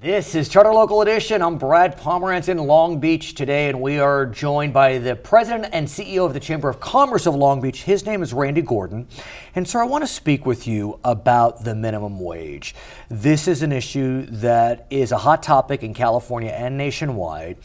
This is Charter Local Edition. I'm Brad Pomerance in Long Beach today, and we are joined by the President and CEO of the Chamber of Commerce of Long Beach. His name is Randy Gordon. And sir, I want to speak with you about the minimum wage. This is an issue that is a hot topic in California and nationwide.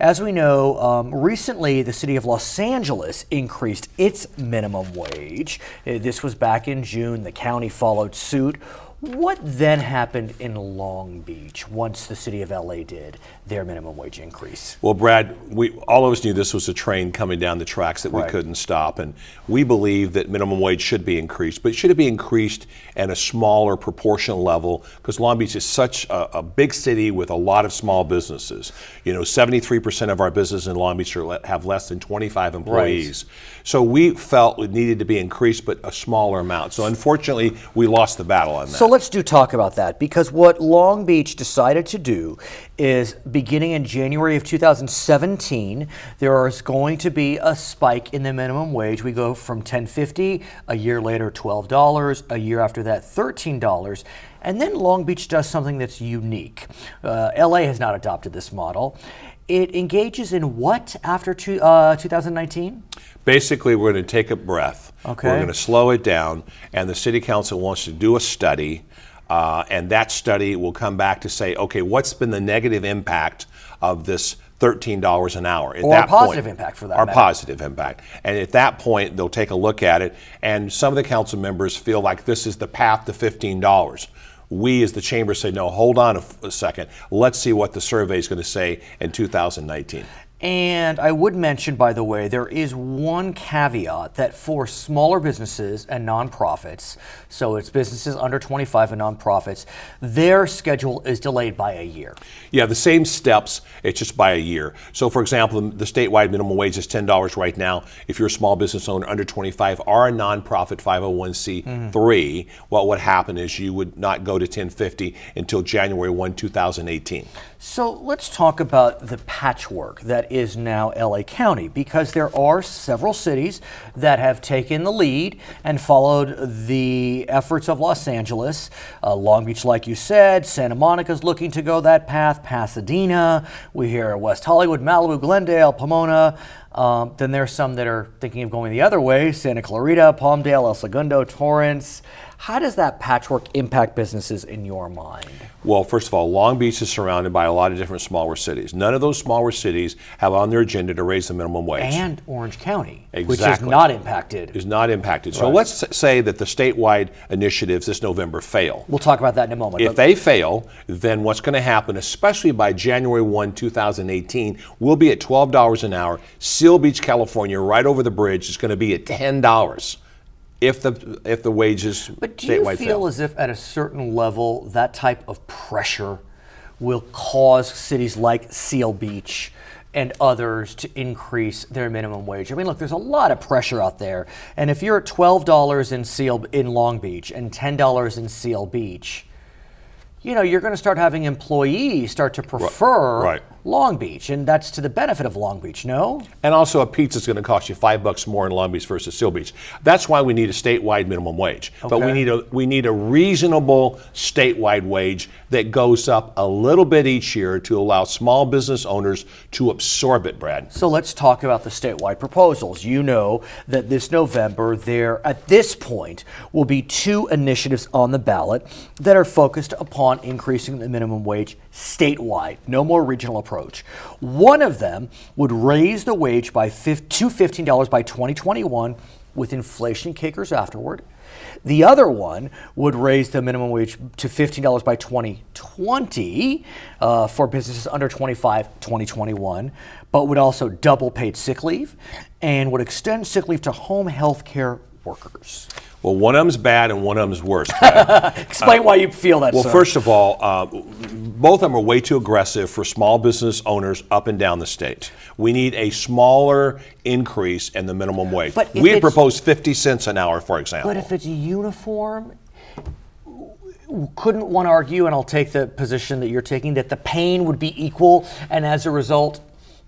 As we know, recently the city of Los Angeles increased its minimum wage. This was back in June. The county followed suit. What then happened in Long Beach once the city of LA did their minimum wage increase? Well, Brad, all of us knew this was a train coming down the tracks that we couldn't stop, and we believe that minimum wage should be increased, but should it be increased at a smaller proportional level? Because Long Beach is such a big city with a lot of small businesses. You know, 73% of our businesses in Long Beach have less than 25 employees. Right. So we felt it needed to be increased, but a smaller amount. So unfortunately, we lost the battle on that. So let's talk about that, because what Long Beach decided to do is, beginning in January of 2017, there is going to be a spike in the minimum wage. We go from $10.50, a year later $12, a year after that $13, and then Long Beach does something that's unique. LA has not adopted this model. It engages in what after 2019? Basically, we're going to take a breath. Okay. We're going to slow it down, and the City Council wants to do a study, and that study will come back to say, okay, what's been the negative impact of this $13 an hour? Or a positive impact for that matter. Or positive impact. And at that point, they'll take a look at it, and some of the council members feel like this is the path to $15. We as the chamber say, no, hold on a second. Let's see what the survey is going to say in 2019. And I would mention, by the way, there is one caveat that for smaller businesses and nonprofits, so it's businesses under 25 and nonprofits, their schedule is delayed by a year. Yeah, the same steps, it's just by a year. So for example, the statewide minimum wage is $10 right now. If you're a small business owner under 25 or a nonprofit 501c3, what would happen is you would not go to $10.50 until January 1, 2018. So let's talk about the patchwork that is now LA County, because there are several cities that have taken the lead and followed the efforts of Los Angeles. Long Beach, like you said, Santa Monica's looking to go that path, Pasadena, we hear West Hollywood, Malibu, Glendale, Pomona. Then there's some that are thinking of going the other way, Santa Clarita, Palmdale, El Segundo, Torrance. How does that patchwork impact businesses in your mind? Well, first of all, Long Beach is surrounded by a lot of different smaller cities. None of those smaller cities have on their agenda to raise the minimum wage. And Orange County, exactly. Which is not impacted. Is not impacted. So Right. let's say that the statewide initiatives this November fail. We'll talk about that in a moment. If they fail, then what's going to happen, especially by January 1, 2018, we'll be at $12 an hour. Seal Beach, California, right over the bridge, is going to be at $10. If the wages But do you statewide feel fail. as if at a certain level that type of pressure will cause cities like Seal Beach and others to increase their minimum wage? I mean, look, there's a lot of pressure out there, and if you're at $12 in Long Beach and $10 in Seal Beach, you know, you're going to start having employees start to prefer Right. Long Beach, and that's to the benefit of Long Beach, no? And also a pizza is going to cost you $5 more in Long Beach versus Seal Beach. That's why we need a statewide minimum wage. Okay. But we need a reasonable statewide wage that goes up a little bit each year to allow small business owners to absorb it, Brad. So let's talk about the statewide proposals. You know that this November there, at this point, will be two initiatives on the ballot that are focused upon increasing the minimum wage statewide, no more regional approach. One of them would raise the wage to $15 by 2021 with inflation kickers afterward. The other one would raise the minimum wage to $15 by 2020 for businesses under 25, 2021, but would also double paid sick leave and would extend sick leave to home health care workers. Well, one of them's bad and one of them's worse. Explain why you feel that, Well, sir. first of all, both of them are way too aggressive for small business owners up and down the state. We need a smaller increase in the minimum wage. But if We had it's- proposed 50 cents an hour, for example. But if it's uniform, couldn't one argue, and I'll take the position that you're taking, that the pain would be equal, and as a result,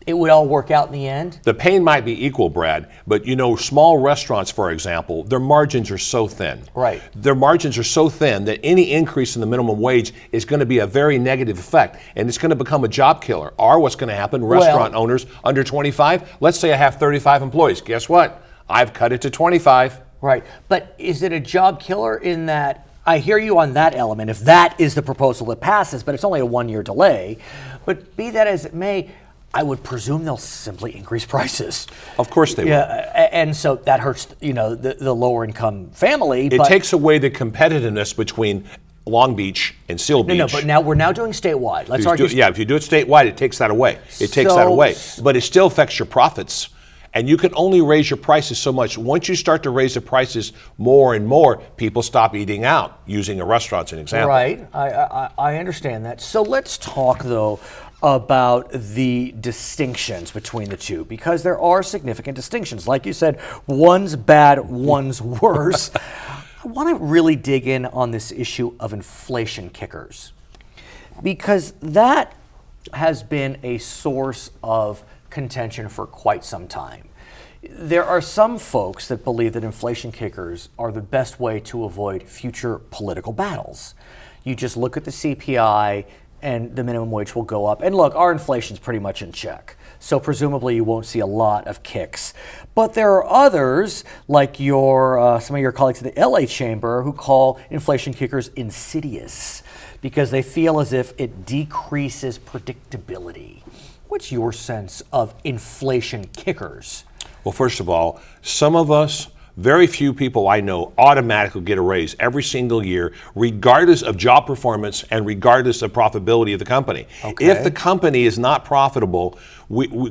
it would all work out in the end? The pain might be equal, Brad, but small restaurants, for example, their margins are so thin. Right. Their margins are so thin that any increase in the minimum wage is going to be a very negative effect, and it's going to become a job killer. Or what's going to happen, restaurant owners under 25, let's say I have 35 employees. Guess what? I've cut it to 25. Right. But is it a job killer in that, I hear you on that element, if that is the proposal that passes, but it's only a 1-year delay. But be that as it may, I would presume they'll simply increase prices. Of course they will. Yeah, and so that hurts, the lower income family. It takes away the competitiveness between Long Beach and Seal Beach. No, but now we're doing statewide. Let's argue. If you do it statewide, it takes that away. But it still affects your profits. And you can only raise your prices so much. Once you start to raise the prices more and more, people stop eating out, using a restaurant as an example. Right, I understand that. So let's talk, though, about the distinctions between the two, because there are significant distinctions. Like you said, one's bad, one's worse. I want to really dig in on this issue of inflation kickers, because that has been a source of contention for quite some time. There are some folks that believe that inflation kickers are the best way to avoid future political battles. You just look at the CPI and the minimum wage will go up. And look, our inflation's pretty much in check. So presumably you won't see a lot of kicks. But there are others, like some of your colleagues at the LA Chamber, who call inflation kickers insidious because they feel as if it decreases predictability. What's your sense of inflation kickers? Well, first of all, some of us, very few people I know, automatically get a raise every single year, regardless of job performance and regardless of profitability of the company. Okay. If the company is not profitable,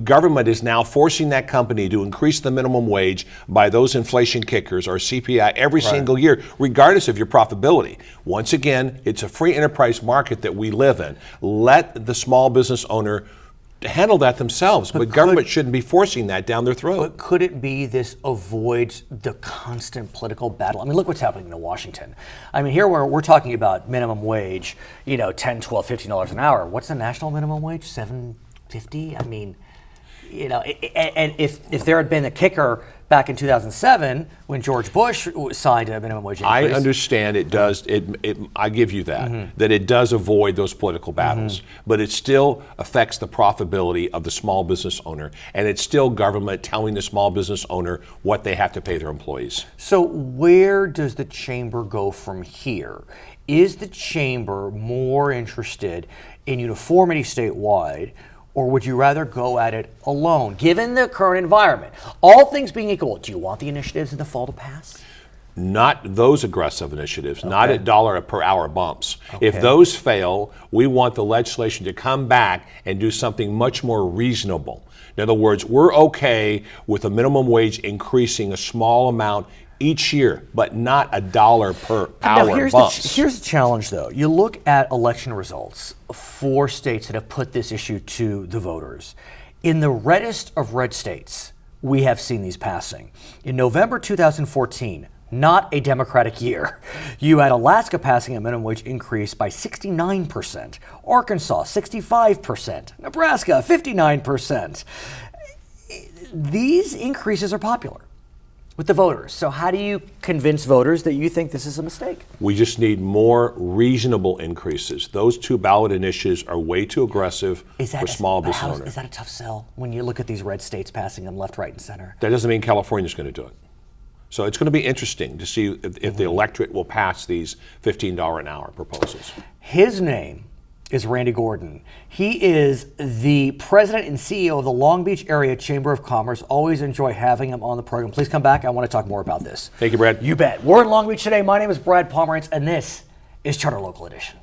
government is now forcing that company to increase the minimum wage by those inflation kickers or CPI every single year, regardless of your profitability. Once again, it's a free enterprise market that we live in. Let the small business owner handle that themselves, but government shouldn't be forcing that down their throat. But could it be this avoids the constant political battle? I mean, look what's happening in Washington. I mean, here we're talking about minimum wage, $10, $12, $15 an hour. What's the national minimum wage? $7.50? I mean, and if there had been a kicker back in 2007 when George Bush signed a minimum wage increase. I understand it does. I give you that, that it does avoid those political battles, but it still affects the profitability of the small business owner, and it's still government telling the small business owner what they have to pay their employees. So where does the chamber go from here? Is the chamber more interested in uniformity statewide, or would you rather go at it alone, given the current environment? All things being equal, do you want the initiatives in the fall to pass? Not those aggressive initiatives, not at dollar per hour bumps. Okay. If those fail, we want the legislation to come back and do something much more reasonable. In other words, we're okay with a minimum wage increasing a small amount each year, but not a dollar per hour bumps. Here's the challenge, though. You look at election results for states that have put this issue to the voters. In the reddest of red states, we have seen these passing. In November 2014, not a Democratic year, you had Alaska passing a minimum wage increase by 69%, Arkansas 65%, Nebraska 59%. These increases are popular with the voters. So how do you convince voters that you think this is a mistake? We just need more reasonable increases. Those two ballot initiatives are way too aggressive for small business owners. Is that a tough sell when you look at these red states passing them left, right, and center? That doesn't mean California's going to do it. So it's going to be interesting to see if the electorate will pass these $15 an hour proposals. His name is Randy Gordon. He is the president and CEO of the Long Beach Area Chamber of Commerce. Always enjoy having him on the program. Please come back. I want to talk more about this. Thank you, Brad. You bet. We're in Long Beach today. My name is Brad Pomerance, and this is Charter Local Edition.